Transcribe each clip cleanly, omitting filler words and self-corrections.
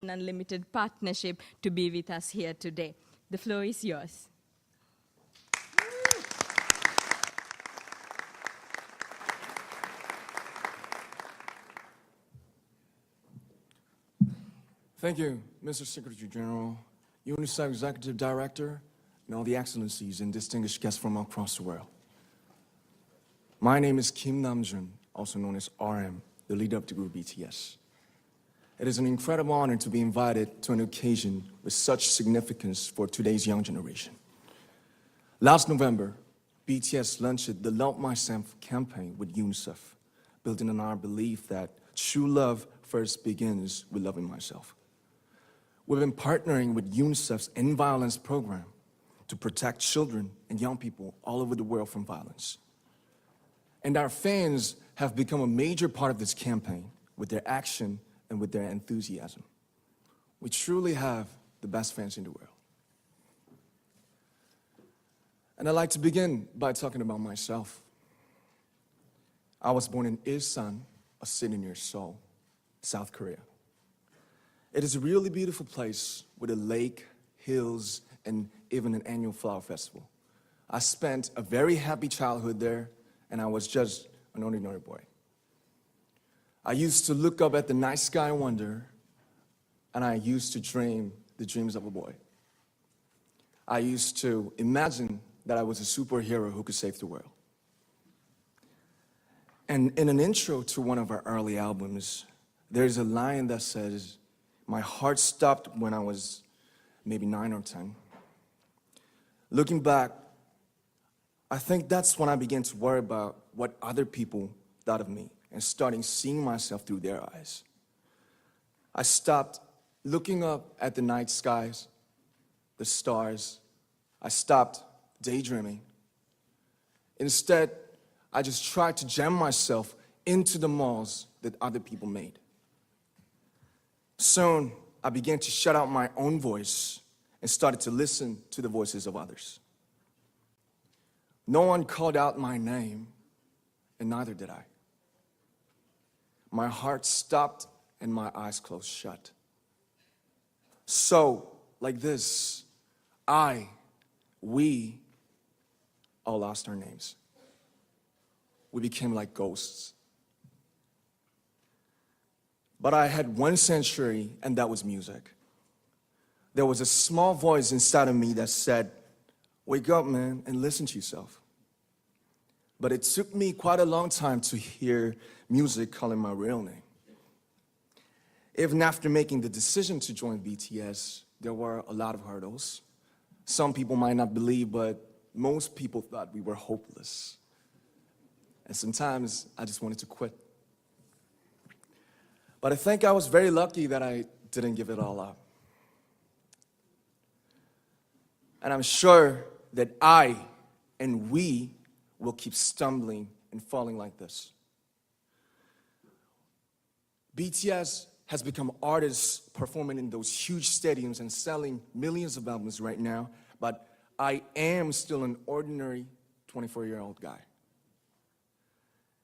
an unlimited partnership to be with us here today. The floor is yours. Thank you, Mr. Secretary General, Unicef Executive Director, and all the excellencies and distinguished guests from across the world. My name is Kim Namjoon, also known as RM, the leader of the group BTS. It is an incredible honor to be invited to an occasion with such significance for today's young generation. Last November, BTS launched the Love Myself campaign with Unicef, building on our belief that true love first begins with loving myself. We've been partnering with UNICEF's End Violence program to protect children and young people all over the world from violence. And our fans have become a major part of this campaign with their action and with their enthusiasm. We truly have the best fans in the world. And I'd like to begin by talking about myself. I was born in Ilsan, a city near Seoul, South Korea. It is a really beautiful place with a lake, hills, and even an annual flower festival. I spent a very happy childhood there, and I was just an ordinary boy. I used to look up at the night sky and wonder, and I used to dream the dreams of a boy. I used to imagine that I was a superhero who could save the world. And in an intro to one of our early albums, there's a line that says, "My heart stopped when I was maybe 9 or 10. Looking back, I think that's when I began to worry about what other people thought of me and starting seeing myself through their eyes. I stopped looking up at the night skies, the stars. I stopped daydreaming. Instead, I just tried to jam myself into the malls that other people made. Soon, I began to shut out my own voice and started to listen to the voices of others. No one called out my name, and neither did I. My heart stopped and my eyes closed shut. So, like this, we all lost our names. We became like ghosts. But I had one sanctuary, and that was music. There was a small voice inside of me that said, "Wake up, man, and listen to yourself." But it took me quite a long time to hear music calling my real name. Even after making the decision to join BTS, there were a lot of hurdles. Some people might not believe, but most people thought we were hopeless. And sometimes I just wanted to quit. But I think I was very lucky that I didn't give it all up. And I'm sure that I and we will keep stumbling and falling like this. BTS has become artists performing in those huge stadiums and selling millions of albums right now, but I am still an ordinary 24-year-old guy.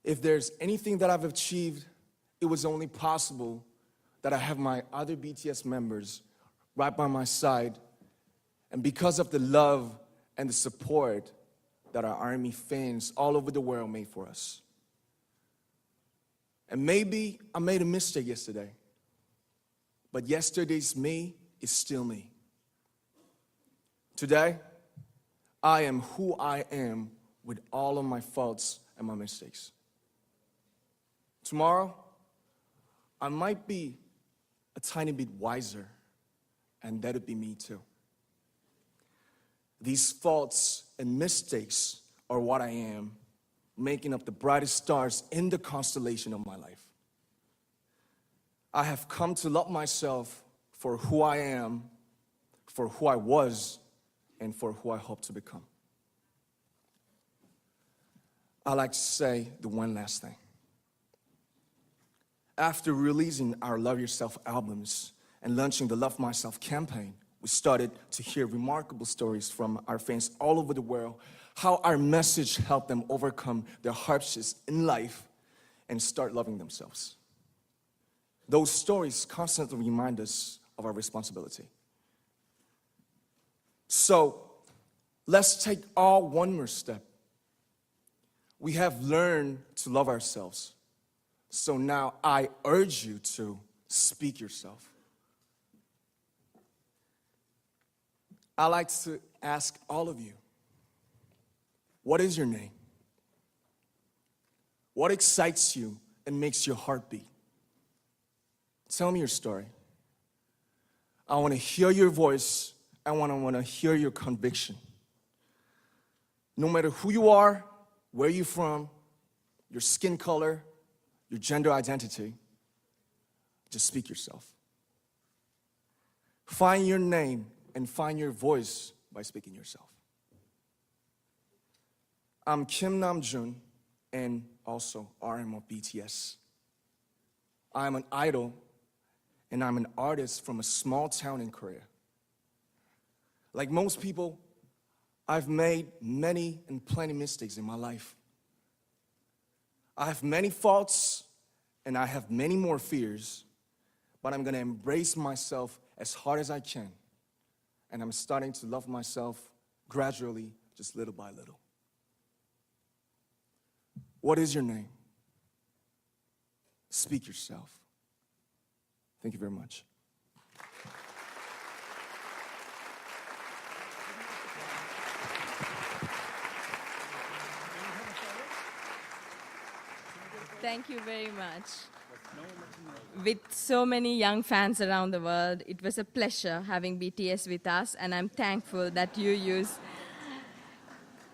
If there's anything that I've achieved, it was only possible that I have my other BTS members right by my side, and because of the love and the support that our ARMY fans all over the world made for us. And maybe I made a mistake yesterday, but yesterday's me is still me. Today, I am who I am with all of my faults and my mistakes. Tomorrow, I might be a tiny bit wiser, and that'll be me too. These faults and mistakes are what I am, making up the brightest stars in the constellation of my life. I have come to love myself for who I am, for who I was, and for who I hope to become. I'd like to say the one last thing. After releasing our Love Yourself albums and launching the Love Myself campaign, we started to hear remarkable stories from our fans all over the world, how our message helped them overcome their hardships in life and start loving themselves. Those stories constantly remind us of our responsibility. So let's take all one more step. We have learned to love ourselves. So now I urge you to speak yourself. I'd like to ask all of you, what is your name? What excites you and makes your heart beat? Tell me your story. I want to hear your voice. I want to hear your conviction. No matter who you are, where you're from, your skin color, your gender identity, just speak yourself. Find your name and find your voice by speaking yourself. I'm Kim Namjoon and also RM of BTS. I'm an idol and I'm an artist from a small town in Korea. Like most people, I've made many and plenty mistakes in my life. I have many faults and I have many more fears, but I'm gonna embrace myself as hard as I can. And I'm starting to love myself gradually, just little by little. What is your name? Speak yourself. Thank you very much. Thank you very much. With so many young fans around the world, it was a pleasure having BTS with us, and I'm thankful that you use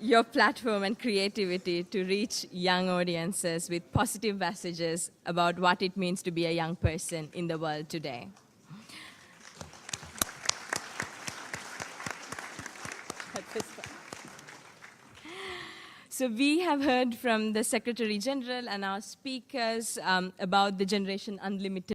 your platform and creativity to reach young audiences with positive messages about what it means to be a young person in the world today. So we have heard from the Secretary General and our speakers about the Generation Unlimited